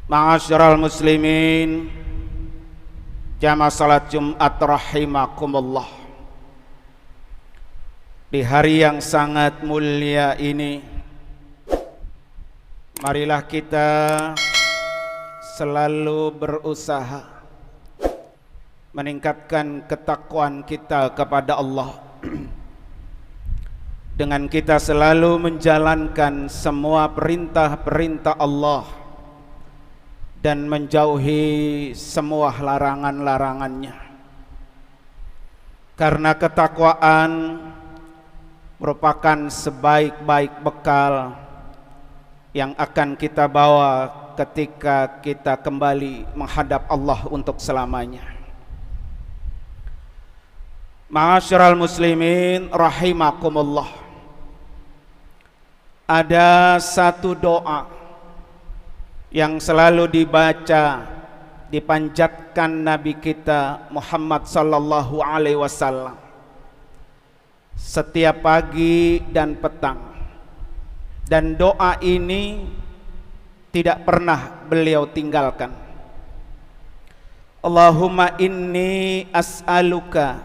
Ma'asyiral muslimin, jamaah salat Jumat rahimakumullah. Di hari yang sangat mulia ini, marilah kita selalu berusaha meningkatkan ketakwaan kita kepada Allah dengan kita selalu menjalankan semua perintah-perintah Allah dan menjauhi semua larangan-larangannya. Karena ketakwaan merupakan sebaik-baik bekal yang akan kita bawa ketika kita kembali menghadap Allah untuk selamanya. Ma'asyiral muslimin rahimakumullah. Ada satu doa yang selalu dibaca, dipanjatkan Nabi kita Muhammad sallallahu alaihi wasallam setiap pagi dan petang, dan doa ini tidak pernah beliau tinggalkan. Allahumma inni as'aluka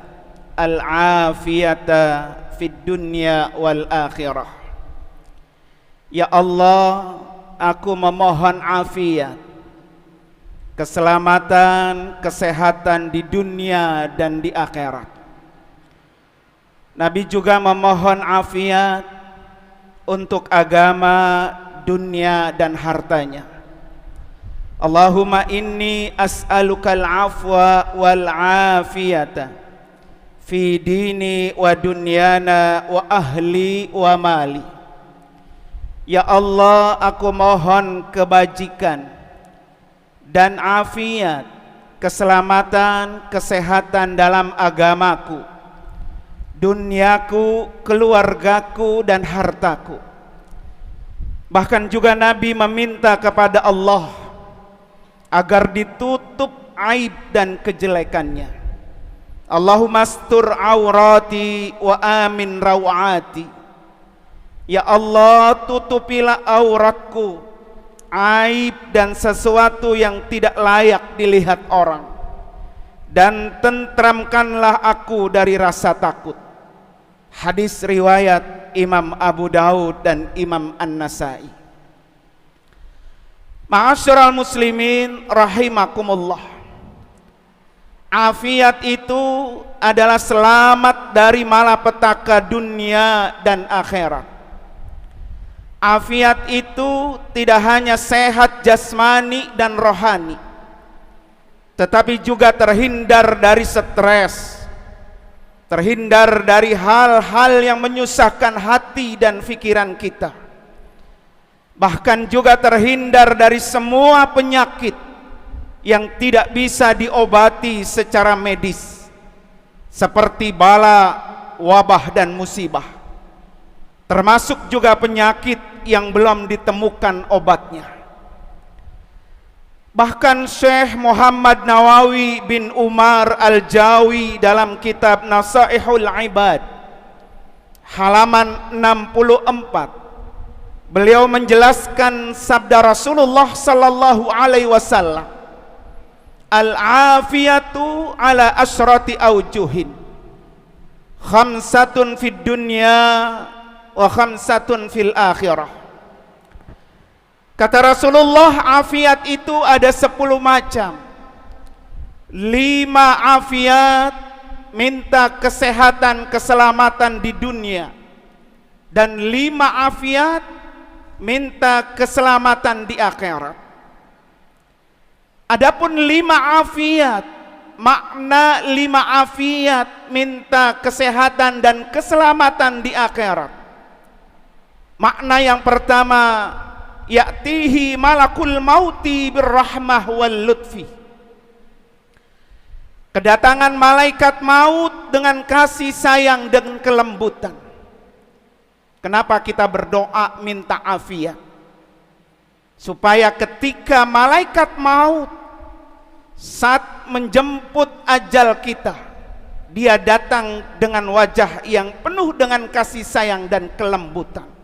al-afiyata fid dunya wal akhirah. Ya Allah, aku memohon afiat, keselamatan, kesehatan di dunia dan di akhirat. Nabi juga memohon afiat untuk agama, dunia dan hartanya. Allahumma inni as'alukal afwa wal afiyata fi dini wa dunyana wa ahli wa mali. Ya Allah, aku mohon kebajikan dan afiat, keselamatan, kesehatan dalam agamaku, duniaku, keluargaku dan hartaku. Bahkan juga Nabi meminta kepada Allah agar ditutup aib dan kejelekannya. Allahumma astur aurati wa amin rawati. Ya Allah, tutupilah auratku, aib dan sesuatu yang tidak layak dilihat orang, dan tentramkanlah aku dari rasa takut. Hadis riwayat Imam Abu Daud dan Imam An-Nasai. Ma'asyiral muslimin rahimakumullah. Afiat itu adalah selamat dari malapetaka dunia dan akhirat. Afiat itu tidak hanya sehat jasmani dan rohani, tetapi juga terhindar dari stres, terhindar dari hal-hal yang menyusahkan hati dan pikiran kita, bahkan juga terhindar dari semua penyakit yang tidak bisa diobati secara medis, seperti bala, wabah dan musibah, termasuk juga penyakit yang belum ditemukan obatnya. Bahkan Syekh Muhammad Nawawi bin Umar Al-Jawi dalam kitab Nasaihul Ibad halaman 64, beliau menjelaskan sabda Rasulullah sallallahu alaihi wasallam, al-afiyatu ala asyrati aujuhin, khamsatun fid dunya wa khamsatun fil akhirah. Kata Rasulullah, afiat itu ada 10 macam. 5 afiat minta kesehatan, keselamatan di dunia, dan 5 afiat minta keselamatan di akhirat. Adapun 5 afiat, makna 5 afiat minta kesehatan dan keselamatan di akhirat. Makna yang pertama, ya'tihi malakul mauti birrahmah wal lutfi. Kedatangan malaikat maut dengan kasih sayang dan kelembutan. Kenapa kita berdoa minta afiat? Supaya ketika malaikat maut saat menjemput ajal kita, dia datang dengan wajah yang penuh dengan kasih sayang dan kelembutan.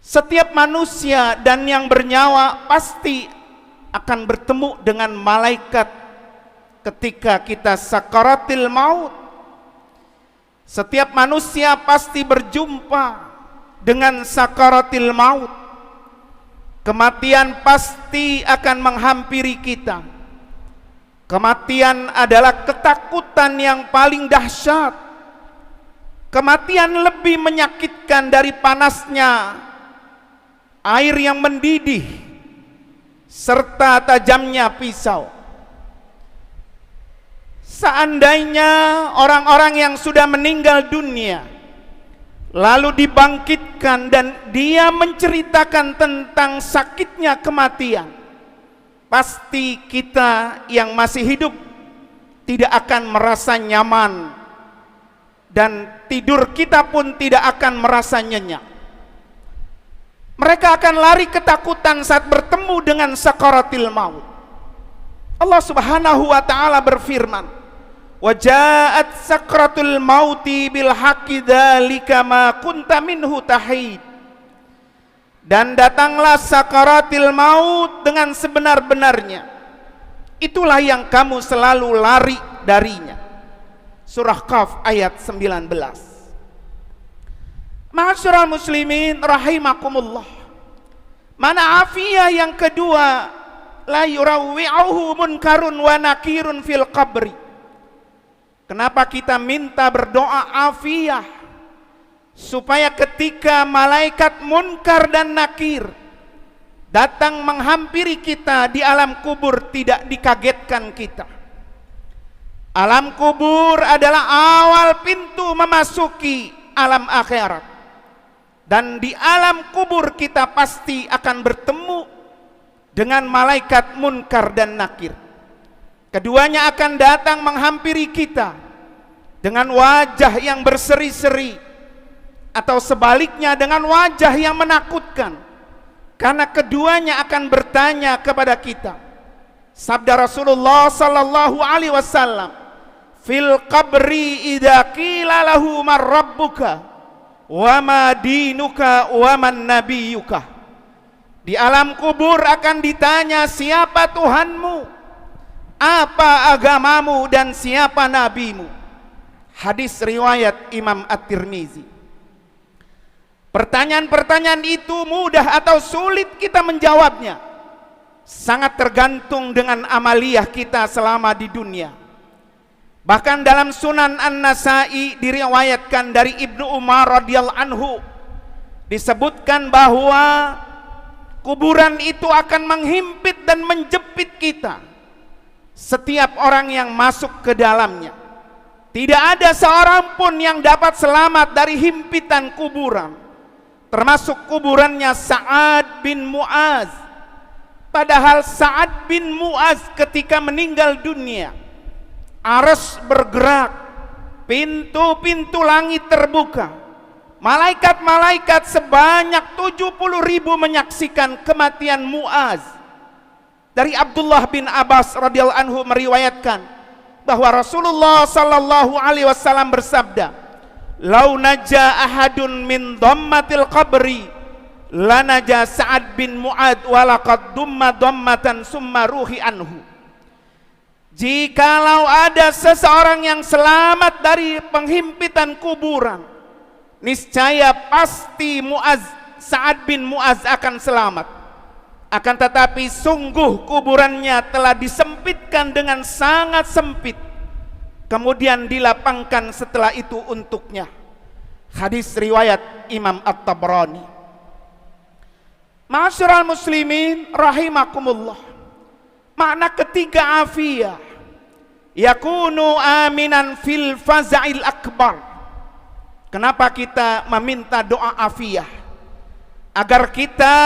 Setiap manusia dan yang bernyawa pasti akan bertemu dengan malaikat ketika kita sakaratil maut. Setiap manusia pasti berjumpa dengan sakaratil maut. Kematian pasti akan menghampiri kita. Kematian adalah ketakutan yang paling dahsyat. Kematian lebih menyakitkan dari panasnya air yang mendidih serta tajamnya pisau. Seandainya orang-orang yang sudah meninggal dunia lalu dibangkitkan dan dia menceritakan tentang sakitnya kematian, pasti kita yang masih hidup tidak akan merasa nyaman dan tidur kita pun tidak akan merasa nyenyak. Mereka akan lari ketakutan saat bertemu dengan sakaratil maut. Allah Subhanahu wa taala berfirman, "Wa ja'at sakratul mauti bil haqqi dzalika ma kunta minhu tahid." Dan datanglah sakaratil maut dengan sebenar-benarnya. Itulah yang kamu selalu lari darinya. Surah Qaf ayat 19. Ma'asyiral muslimin rahimakumullah. Mana afiyah yang kedua, la yurawwi'uhu munkarun wa nakirun fil qabri. Kenapa kita minta berdoa afiyah? Supaya ketika malaikat munkar dan nakir datang menghampiri kita di alam kubur tidak dikagetkan kita. Alam kubur adalah awal pintu memasuki alam akhirat. Dan di alam kubur kita pasti akan bertemu dengan malaikat munkar dan nakir. Keduanya akan datang menghampiri kita dengan wajah yang berseri-seri, atau sebaliknya dengan wajah yang menakutkan, karena keduanya akan bertanya kepada kita. Sabda Rasulullah sallallahu alaihi wasallam, "Fil qabri idza qila lahu man rabbuka wa ma dinuka wa man nabiyuka." Di alam kubur akan ditanya, siapa Tuhanmu, apa agamamu, dan siapa nabimu. Hadis riwayat Imam At-Tirmizi. Pertanyaan-pertanyaan itu mudah atau sulit kita menjawabnya, sangat tergantung dengan amaliyah kita selama di dunia. Bahkan dalam Sunan An-Nasai diriwayatkan dari Ibnu Umar radhiyallahu anhu, disebutkan bahwa kuburan itu akan menghimpit dan menjepit kita, setiap orang yang masuk ke dalamnya. Tidak ada seorang pun yang dapat selamat dari himpitan kuburan, termasuk kuburannya Sa'ad bin Mu'az. Padahal Sa'ad bin Mu'az ketika meninggal dunia, arsy bergerak, pintu-pintu langit terbuka, malaikat-malaikat sebanyak 70.000 menyaksikan kematian Mu'az. Dari Abdullah bin Abbas radhiyallahu anhu meriwayatkan bahwa Rasulullah sallallahu alaihi wasallam bersabda, "Lau naja ahadun min dhammatil qabri lanaja Sa'ad bin Mu'ad walaqad dumma dhammatan summa ruhi anhu." Jikalau ada seseorang yang selamat dari penghimpitan kuburan, niscaya pasti Sa'ad bin Mu'az akan selamat. Akan tetapi sungguh kuburannya telah disempitkan dengan sangat sempit, kemudian dilapangkan setelah itu untuknya. Hadis riwayat Imam At-Tabrani. Ma'asyiral muslimin rahimakumullah. Makna ketiga afiyah, yakunu aminan fil faza'il akbar. Kenapa kita meminta doa afiyah? Agar kita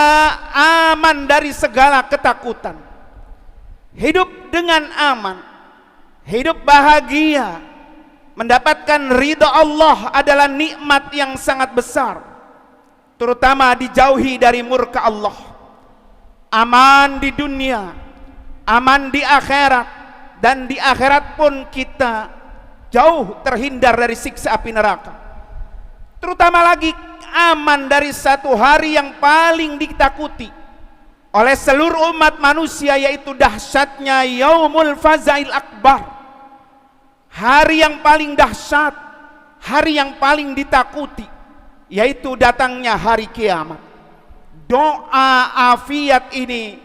aman dari segala ketakutan, hidup dengan aman, hidup bahagia. Mendapatkan ridha Allah adalah nikmat yang sangat besar, terutama dijauhi dari murka Allah. Aman di dunia, aman di akhirat, dan di akhirat pun kita jauh terhindar dari siksa api neraka. Terutama lagi aman dari satu hari yang paling ditakuti oleh seluruh umat manusia, yaitu dahsyatnya Yaumul Fazail Akbar. Hari yang paling dahsyat, hari yang paling ditakuti, yaitu datangnya hari kiamat. Doa afiat ini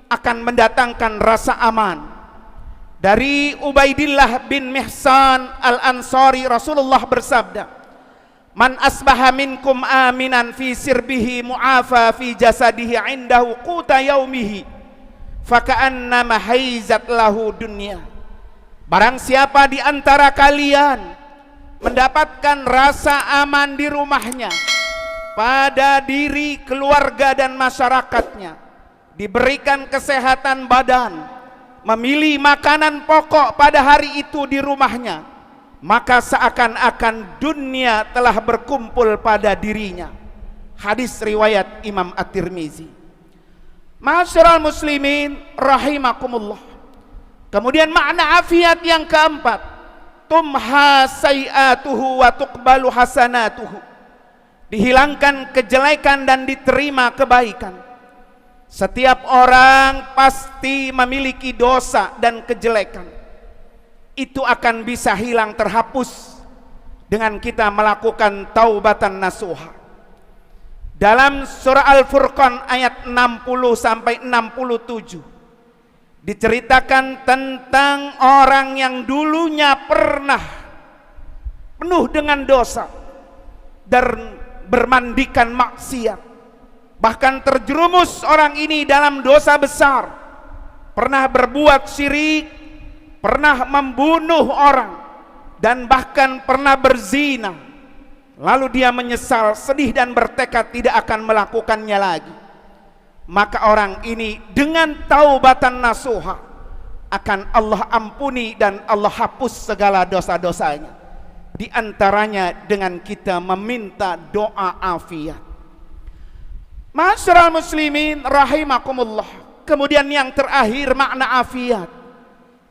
akan mendatangkan rasa aman. Dari Ubaidillah bin Mihsan al-Ansari, Rasulullah bersabda, "Man asbaha minkum aminan fi sirbihi mu'afa fi jasadihi indahu quta yaumihi faka'annama haizat lahu dunya." Barang siapa di antara kalian mendapatkan rasa aman di rumahnya, pada diri, keluarga dan masyarakatnya, diberikan kesehatan badan, memilih makanan pokok pada hari itu di rumahnya, maka seakan-akan dunia telah berkumpul pada dirinya. Hadis riwayat Imam At-Tirmizi. Ma'asyiral muslimin rahimakumullah. Kemudian makna afiat yang keempat, tumha sayi'atuhu wa tuqbalu hasanatuhu. Dihilangkan kejelekan dan diterima kebaikan. Setiap orang pasti memiliki dosa dan kejelekan. Itu akan bisa hilang, terhapus dengan kita melakukan taubatan nasuha. Dalam surah Al-Furqan ayat 60 sampai 67 diceritakan tentang orang yang dulunya pernah penuh dengan dosa dan bermandikan maksiat, bahkan terjerumus orang ini dalam dosa besar, pernah berbuat syirik, pernah membunuh orang, dan bahkan pernah berzina. Lalu dia menyesal, sedih dan bertekad tidak akan melakukannya lagi. Maka orang ini dengan taubatan nasuha akan Allah ampuni dan Allah hapus segala dosa-dosanya. Di antaranya dengan kita meminta doa afiat. Ma'asyiral muslimin rahimakumullah. Kemudian yang terakhir makna afiat,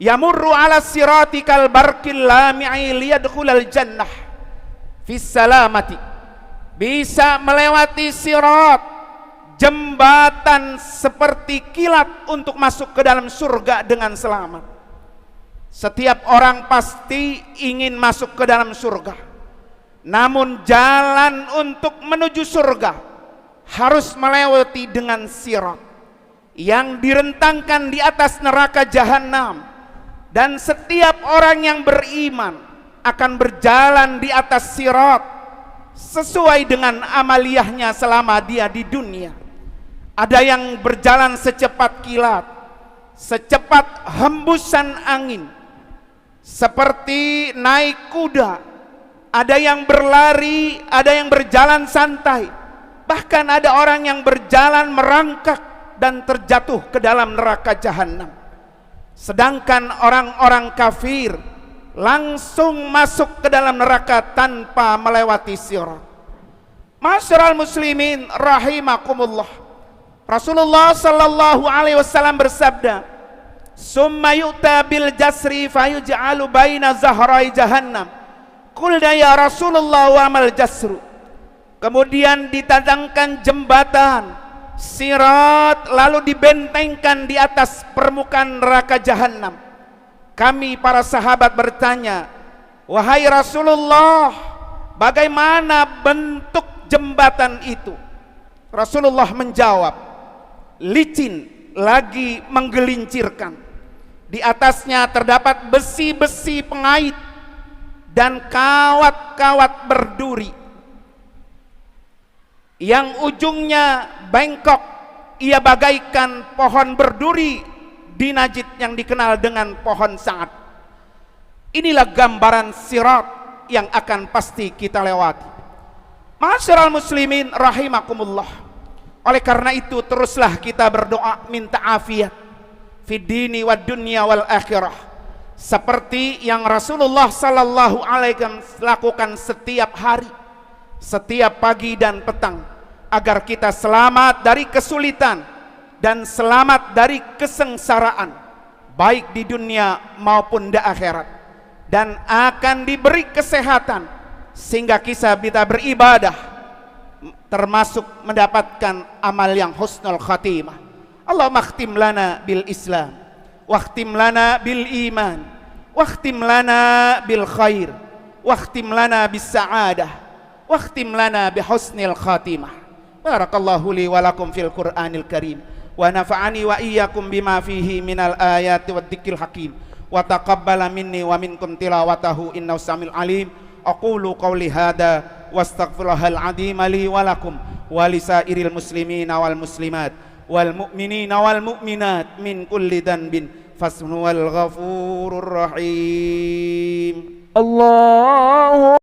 yamurru ala sirati kal barqil lami'i liyadkhulal jannah fis salamati. Bisa melewati sirat, jembatan seperti kilat untuk masuk ke dalam surga dengan selamat. Setiap orang pasti ingin masuk ke dalam surga, namun jalan untuk menuju surga harus melewati dengan sirat yang direntangkan di atas neraka jahanam. Dan setiap orang yang beriman akan berjalan di atas sirat sesuai dengan amaliyahnya selama dia di dunia. Ada yang berjalan secepat kilat, secepat hembusan angin, seperti naik kuda. Ada yang berlari, ada yang berjalan santai, bahkan ada orang yang berjalan merangkak dan terjatuh ke dalam neraka jahanam. Sedangkan orang-orang kafir langsung masuk ke dalam neraka tanpa melewati sirat. Ma'asyiral muslimin rahimakumullah. Rasulullah sallallahu alaihi wasallam bersabda, "Summa yu'ta bil jasri fayuj'alu baina zahrai jahannam." Qulna ya Rasulullah wa mal jasru. Kemudian ditatangkan jembatan sirat lalu dibentengkan di atas permukaan neraka jahanam. Kami para sahabat bertanya, "Wahai Rasulullah, bagaimana bentuk jembatan itu?" Rasulullah menjawab, "Licin lagi menggelincirkan. Di atasnya terdapat besi-besi pengait dan kawat-kawat berduri yang ujungnya bengkok. Ia bagaikan pohon berduri di Najd yang dikenal dengan pohon saat." Inilah gambaran sirat yang akan pasti kita lewati. Ma'asyiral muslimin rahimakumullah. Oleh karena itu teruslah kita berdoa minta afiat fid dini wad dunya wal akhirah, seperti yang Rasulullah sallallahu alaihi wasallam lakukan setiap hari, setiap pagi dan petang, agar kita selamat dari kesulitan dan selamat dari kesengsaraan baik di dunia maupun di akhirat, dan akan diberi kesehatan sehingga kita bisa beribadah, termasuk mendapatkan amal yang husnul khatimah. Allahumma khtim lana bil Islam, wakhtim lana bil iman, wakhtim lana bil khair, wakhtim lana bis sa'adah, wakhtim lana bi husnil khatimah. Barakallahu li wa lakum fil Qur'anil Karim, wa nafa'ani wa iyyakum bima fihi minal ayati wad dzikril hakim, wa taqabbala minni wa minkum tilawatahu innahu samil alim. Aqulu qawli hadha wastaghfirullahal azim li wa lakum wa lisairil muslimina wal muslimat wal mu'minina wal mu'minat min kulli dhanbin fasnuwal ghafurur rahim. Allah.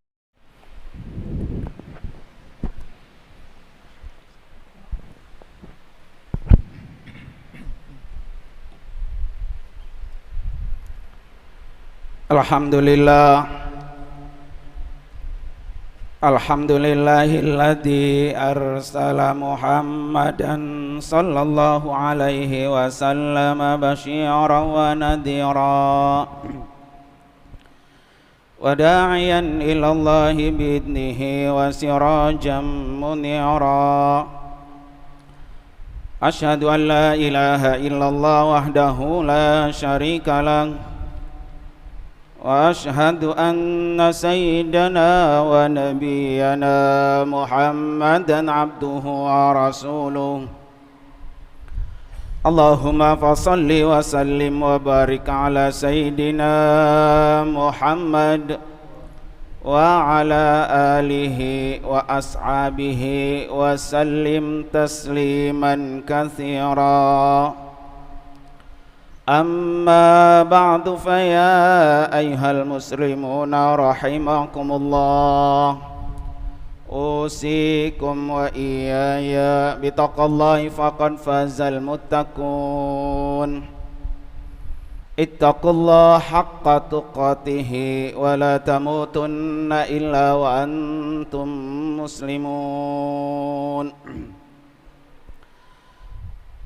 Alhamdulillah, alhamdulillahilladzi arsala Muhammadan sallallahu alaihi wasallam basyiran wa nadhira wa da'iyan ila Allahi bi'idnihi wa sirajan munira. Asyhadu an la ilaha illallah wahdahu la syarika lah, wa ashhadu anna sayyidana wa nabiyyana Muhammadan abduhu wa rasuluh. Allahumma fasalli wa sallim wa barik ala sayyidina Muhammad wa ala alihi wa ashabihi wa sallim tasliman katsira. Amma ba'du, faya ayyuhal muslimuna rahimakumullah, usikum wa iyaya bitaqwallahi faqad fazal muttaqun. Ittaqullaha haqqa tuqatih wa la tamutunna illa wa antum muslimun.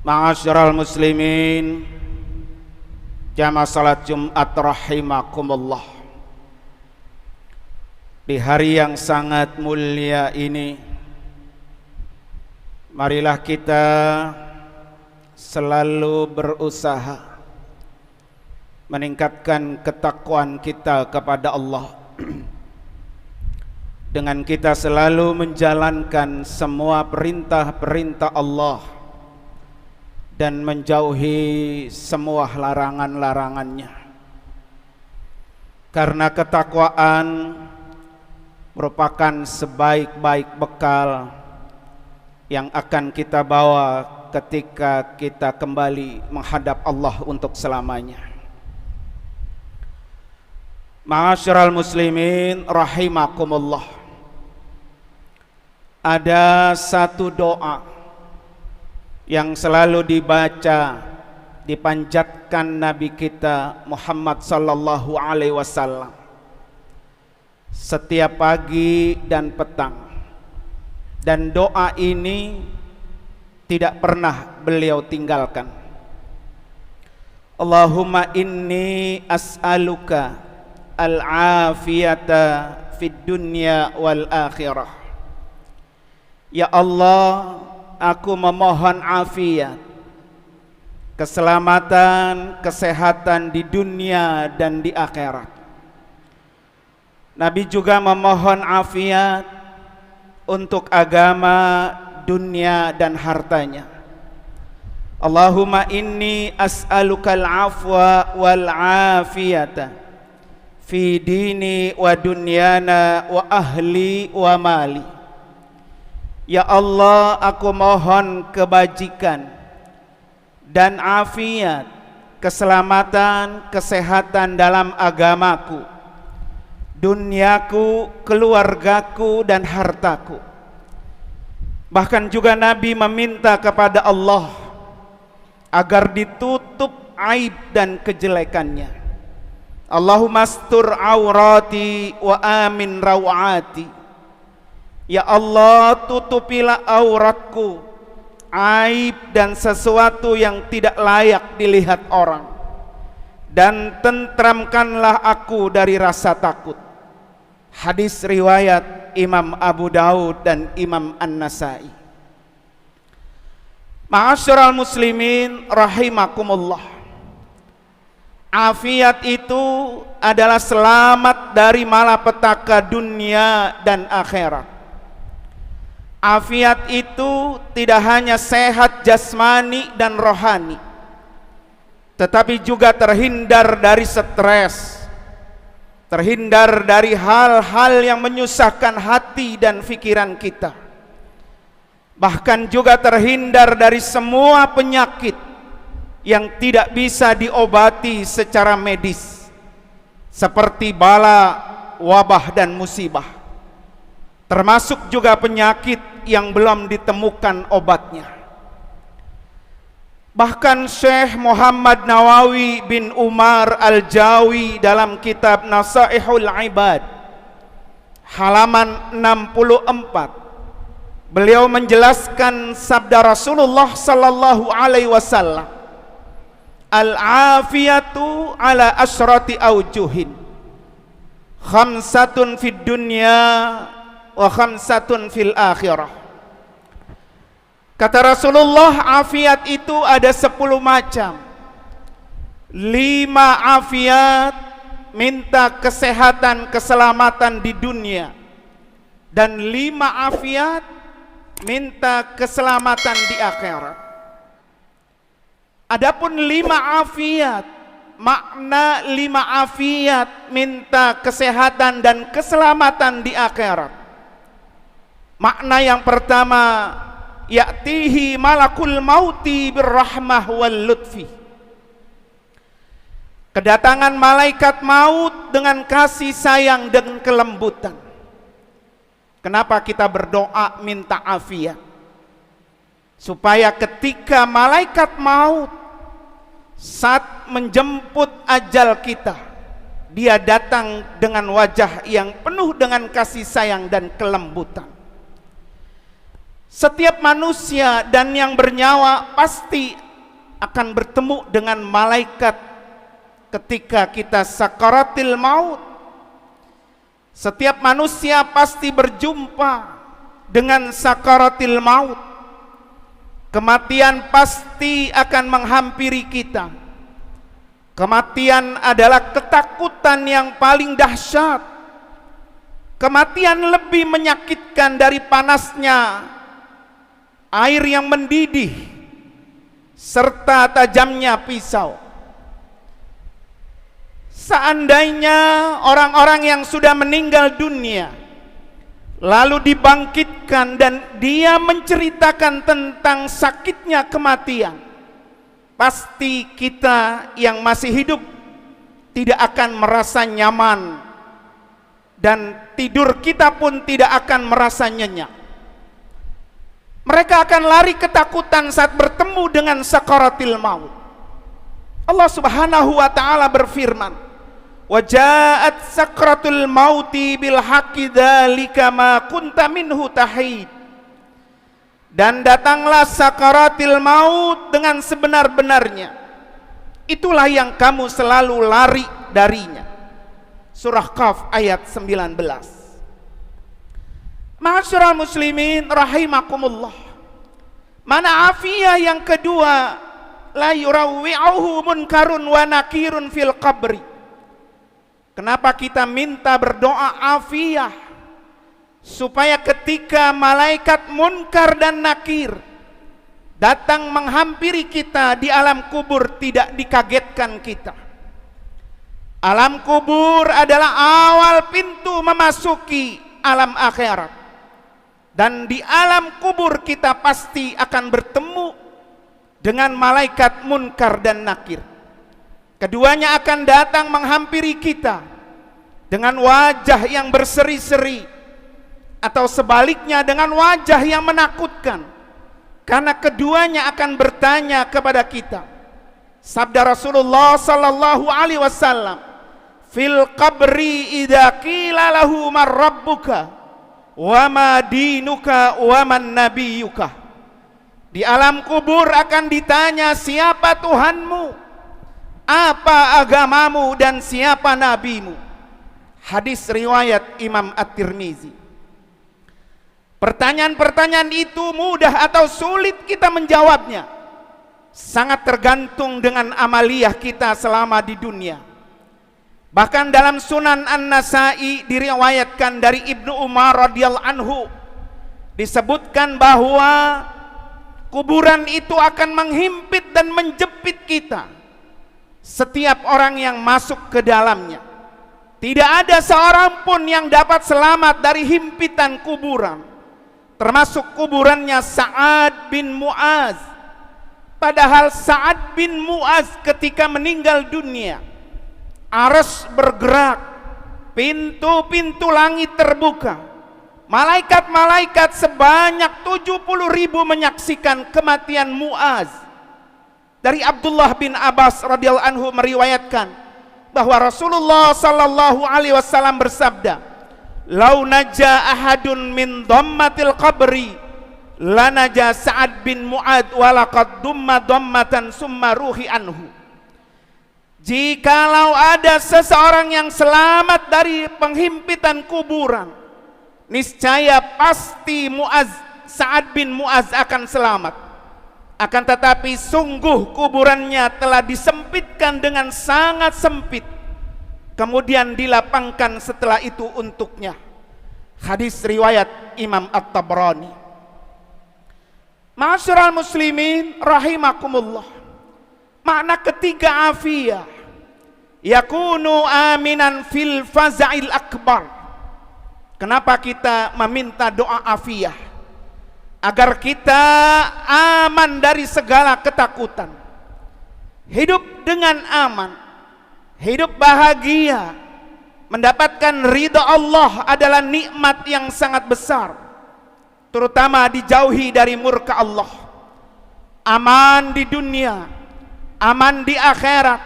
Ma'asyiral muslimin, jamaah salat Jumat rahimakumullah. Di hari yang sangat mulia ini, marilah kita selalu berusaha meningkatkan ketakwaan kita kepada Allah dengan kita selalu menjalankan semua perintah-perintah Allah dan menjauhi semua larangan-larangannya. Karena ketakwaan merupakan sebaik-baik bekal yang akan kita bawa ketika kita kembali menghadap Allah untuk selamanya. Ma'asyiral muslimin rahimakumullah, ada satu doa yang selalu dibaca, dipanjatkan Nabi kita Muhammad sallallahu alaihi wasallam setiap pagi dan petang, dan doa ini tidak pernah beliau tinggalkan. Allahumma inni as'aluka al-afiyata fid dunya wal akhirah. Ya Allah, aku memohon afiat, keselamatan, kesehatan di dunia dan di akhirat. Nabi juga memohon afiat untuk agama, dunia dan hartanya. Allahumma inni as'alukal afwa wal afiyata fi dini wa dunyana wa ahli wa mali. Ya Allah, aku mohon kebajikan dan afiat, keselamatan, kesehatan dalam agamaku, duniaku, keluargaku dan hartaku. Bahkan juga Nabi meminta kepada Allah agar ditutup aib dan kejelekannya. Allahumma astur aurati wa amin rawati. Ya Allah, tutupilah auratku, aib dan sesuatu yang tidak layak dilihat orang, dan tentramkanlah aku dari rasa takut. Hadis riwayat Imam Abu Daud dan Imam An-Nasai. Ma'asyiral muslimin rahimakumullah. Afiat itu adalah selamat dari malapetaka dunia dan akhirat. Afiat itu tidak hanya sehat jasmani dan rohani, tetapi juga terhindar dari stres, terhindar dari hal-hal yang menyusahkan hati dan pikiran kita, bahkan juga terhindar dari semua penyakit yang tidak bisa diobati secara medis, seperti bala, wabah dan musibah, termasuk juga penyakit yang belum ditemukan obatnya. Bahkan Syekh Muhammad Nawawi bin Umar Al-Jawi dalam kitab Nasaihul Ibad halaman 64, beliau menjelaskan sabda Rasulullah sallallahu alaihi wasallam, al-afiyatu ala asyrati aujuhin, khamsatun fid dunya wa khamsatun fil akhirah. Kata Rasulullah, afiat itu ada 10 macam. 5 afiat minta kesehatan, keselamatan di dunia, dan 5 afiat minta keselamatan di akhirat. Adapun 5 afiat, makna 5 afiat minta kesehatan dan keselamatan di akhirat. Makna yang pertama, ya'tihi malakul mauti birrahmah wal lutfi. Kedatangan malaikat maut dengan kasih sayang dan kelembutan. Kenapa kita berdoa minta afiat? Supaya ketika malaikat maut saat menjemput ajal kita, dia datang dengan wajah yang penuh dengan kasih sayang dan kelembutan. Setiap manusia dan yang bernyawa pasti akan bertemu dengan malaikat ketika kita sakaratil maut. Setiap manusia pasti berjumpa dengan sakaratil maut. Kematian pasti akan menghampiri kita. Kematian adalah ketakutan yang paling dahsyat. Kematian lebih menyakitkan dari panasnya air yang mendidih serta tajamnya pisau. Seandainya orang-orang yang sudah meninggal dunia lalu dibangkitkan dan dia menceritakan tentang sakitnya kematian, pasti kita yang masih hidup tidak akan merasa nyaman dan tidur kita pun tidak akan merasa nyenyak. Mereka akan lari ketakutan saat bertemu dengan sakaratil maut. Allah Subhanahu wa taala berfirman, "Wa ja'at sakratul mauti bil haqqi dzalika ma kunta minhu tahid." Dan datanglah sakaratil maut dengan sebenar-benarnya. Itulah yang kamu selalu lari darinya. Surah Qaf ayat 19. Ma'asyiral muslimin rahimakumullah. Mana afiyah yang kedua, la yurawwi'uhu munkarun wa nakirun fil qabri. Kenapa kita minta berdoa afiyah? Supaya ketika malaikat munkar dan nakir datang menghampiri kita di alam kubur tidak dikagetkan kita. Alam kubur adalah awal pintu memasuki alam akhirat. Dan di alam kubur kita pasti akan bertemu dengan malaikat munkar dan nakir. Keduanya akan datang menghampiri kita dengan wajah yang berseri-seri, atau sebaliknya dengan wajah yang menakutkan, karena keduanya akan bertanya kepada kita. Sabda Rasulullah sallallahu alaihi wasallam, fil qabri idza qila lahu man rabbuka wa ma dinuka wa man nabiyuka. Di alam kubur akan ditanya, siapa Tuhanmu, apa agamamu, dan siapa nabimu. Hadis riwayat Imam At-Tirmizi. Pertanyaan-pertanyaan itu mudah atau sulit kita menjawabnya, sangat tergantung dengan amaliyah kita selama di dunia. Bahkan dalam Sunan An-Nasai diriwayatkan dari Ibnu Umar radhiyallahu anhu, disebutkan bahwa kuburan itu akan menghimpit dan menjepit kita, setiap orang yang masuk ke dalamnya. Tidak ada seorang pun yang dapat selamat dari himpitan kuburan, termasuk kuburannya Sa'ad bin Mu'az. Padahal Sa'ad bin Mu'az ketika meninggal dunia, arsy bergerak, pintu-pintu langit terbuka, malaikat-malaikat sebanyak 70.000 menyaksikan kematian Mu'az. Dari Abdullah bin Abbas radhiyallahu anhu meriwayatkan bahwa Rasulullah sallallahu alaihi wasallam bersabda, "Lau naja ahadun min dhammatil qabri lanaja Sa'ad bin Mu'ad walaqad dumma dhammatan summa ruhi anhu." Jikalau ada seseorang yang selamat dari penghimpitan kuburan, niscaya pasti Sa'ad bin Mu'az akan selamat. Akan tetapi sungguh kuburannya telah disempitkan dengan sangat sempit, kemudian dilapangkan setelah itu untuknya. Hadis riwayat Imam At-Tabrani. Ma'asyiral muslimin rahimakumullah. Makna ketiga afiyah, yakunu aminan fil faza'il akbar. Kenapa kita meminta doa afiyah? Agar kita aman dari segala ketakutan, hidup dengan aman, hidup bahagia, mendapatkan ridha Allah adalah nikmat yang sangat besar, terutama dijauhi dari murka Allah. Aman di dunia, aman di akhirat,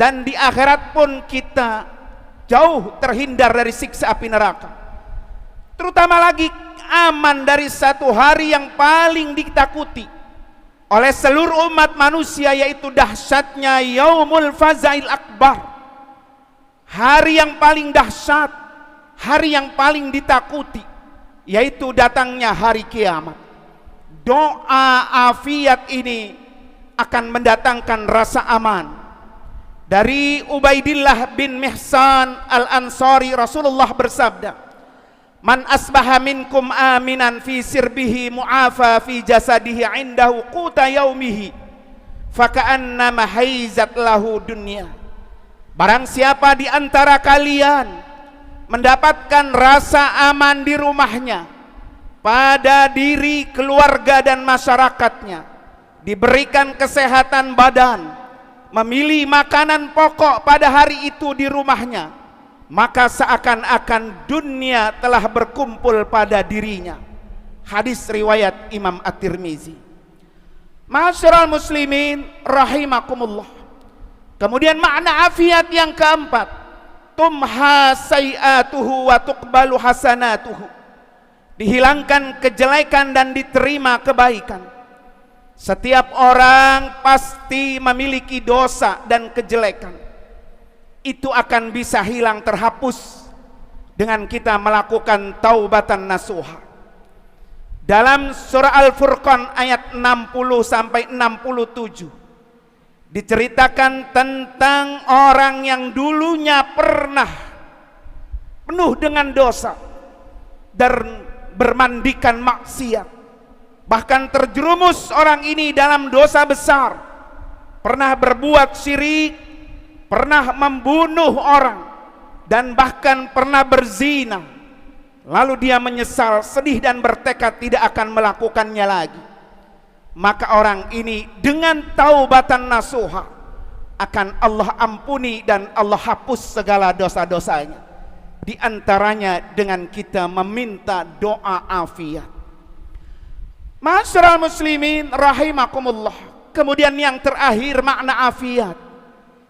dan di akhirat pun kita jauh terhindar dari siksa api neraka. Terutama lagi aman dari satu hari yang paling ditakuti oleh seluruh umat manusia, yaitu dahsyatnya Yaumul Faza'il Akbar. Hari yang paling dahsyat, hari yang paling ditakuti, yaitu datangnya hari kiamat. Doa afiat ini akan mendatangkan rasa aman. Dari Ubaidillah bin Mihsan Al-Ansari, Rasulullah bersabda, "Man asbaha minkum aminan fi sirbihi mu'afa fi jasadihi indahu quta yaumihi faka'annama haizat lahu dunya." Barang siapa di antara kalian mendapatkan rasa aman di rumahnya, pada diri, keluarga dan masyarakatnya, diberikan kesehatan badan, memilih makanan pokok pada hari itu di rumahnya, maka seakan-akan dunia telah berkumpul pada dirinya. Hadis riwayat Imam At-Tirmizi. Ma'asyiral muslimin rahimakumullah. Kemudian makna afiat yang keempat, tumha sayi'atuhu wa tuqbalu hasanatuhu. Dihilangkan kejelekan dan diterima kebaikan. Setiap orang pasti memiliki dosa dan kejelekan. Itu akan bisa hilang, terhapus dengan kita melakukan taubatan nasuha. Dalam surah Al-Furqan ayat 60 sampai 67 diceritakan tentang orang yang dulunya pernah penuh dengan dosa dan bermandikan maksiat, bahkan terjerumus orang ini dalam dosa besar, pernah berbuat syirik, pernah membunuh orang, dan bahkan pernah berzina. Lalu dia menyesal, sedih dan bertekad tidak akan melakukannya lagi. Maka orang ini dengan taubatan nasuha akan Allah ampuni dan Allah hapus segala dosa-dosanya. Di antaranya dengan kita meminta doa afiat. Ma'asyiral muslimin rahimakumullah. Kemudian yang terakhir makna afiat,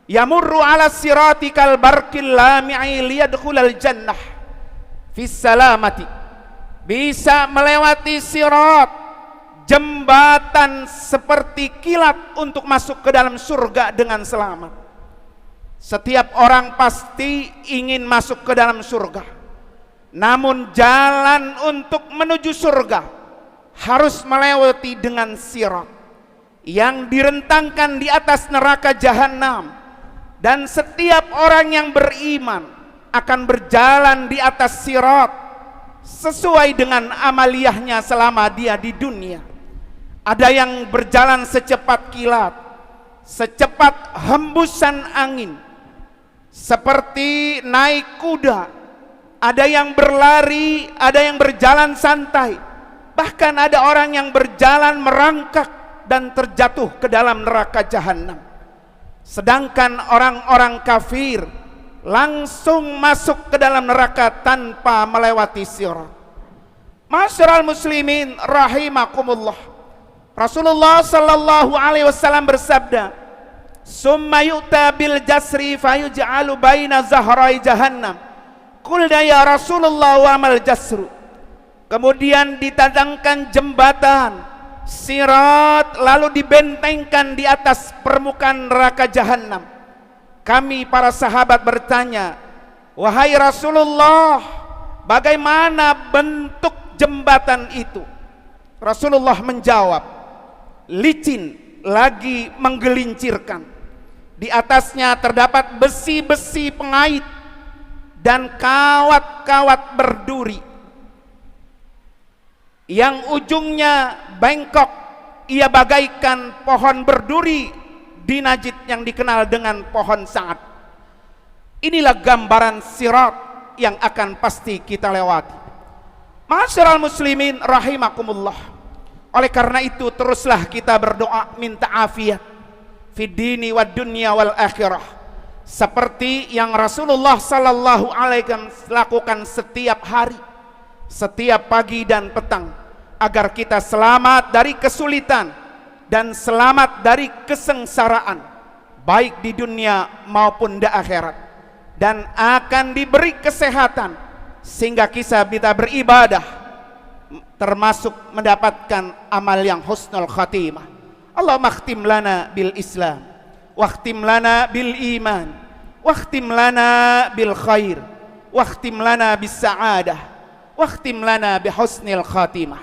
yamurru ala sirati kal barqil lami'i liyadkhulal jannah fis salamati. Bisa melewati sirat, jembatan seperti kilat untuk masuk ke dalam surga dengan selamat. Setiap orang pasti ingin masuk ke dalam surga. Namun jalan untuk menuju surga harus melewati dengan sirat yang direntangkan di atas neraka jahanam. Dan setiap orang yang beriman akan berjalan di atas sirat sesuai dengan amaliyahnya selama dia di dunia. Ada yang berjalan secepat kilat, secepat hembusan angin, seperti naik kuda. Ada yang berlari, ada yang berjalan santai. Bahkan ada orang yang berjalan merangkak dan terjatuh ke dalam neraka jahanam. Sedangkan orang-orang kafir langsung masuk ke dalam neraka tanpa melewati sirat. Masyarul muslimin rahimakumullah. Rasulullah sallallahu alaihi wasallam bersabda, "Summa yu'ta bil jasri fayuj'alu baina zahrai jahannam." Qulna ya Rasulullah wa mal jasru. Kemudian ditatangkan jembatan sirat lalu dibentengkan di atas permukaan neraka jahanam. Kami para sahabat bertanya, "Wahai Rasulullah, bagaimana bentuk jembatan itu?" Rasulullah menjawab, "Licin lagi menggelincirkan. Di atasnya terdapat besi-besi pengait dan kawat-kawat berduri yang ujungnya bengkok, ia bagaikan pohon berduri di Najd yang dikenal dengan pohon saat." Inilah gambaran sirat yang akan pasti kita lewati. Masyarul muslimin rahimakumullah. Oleh karena itu teruslah kita berdoa minta afiat fid dini wad dunya wal akhirah, seperti yang Rasulullah sallallahu alaihi wasallam lakukan setiap hari, setiap pagi dan petang, agar kita selamat dari kesulitan dan selamat dari kesengsaraan baik di dunia maupun di akhirat, dan akan diberi kesehatan sehingga kita bisa beribadah termasuk mendapatkan amal yang husnul khatimah. Allahumma khtim lana bil Islam, wakhtim lana bil iman, wakhtim lana bil khair, wakhtim lana bis sa'adah, wakhtim lana bi husnil khatimah.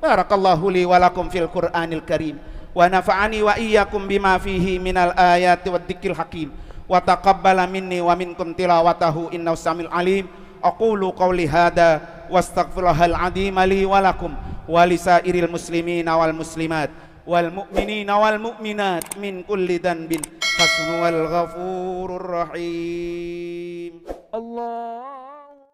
Barakallahu li wa lakum fil Qur'anil Karim, wa nafa'ani wa iyyakum bima fihi minal ayati wad dzikril hakim, wa taqabbala minni wa minkum tilawatahu innahu samil alim. Aqulu qawli hadza wastaghfirullahal azim li wa lakum wa lisairil muslimina wal muslimat wal mu'minina wal mu'minat min kulli dhanbin fasnuwal ghafurur rahim. Allah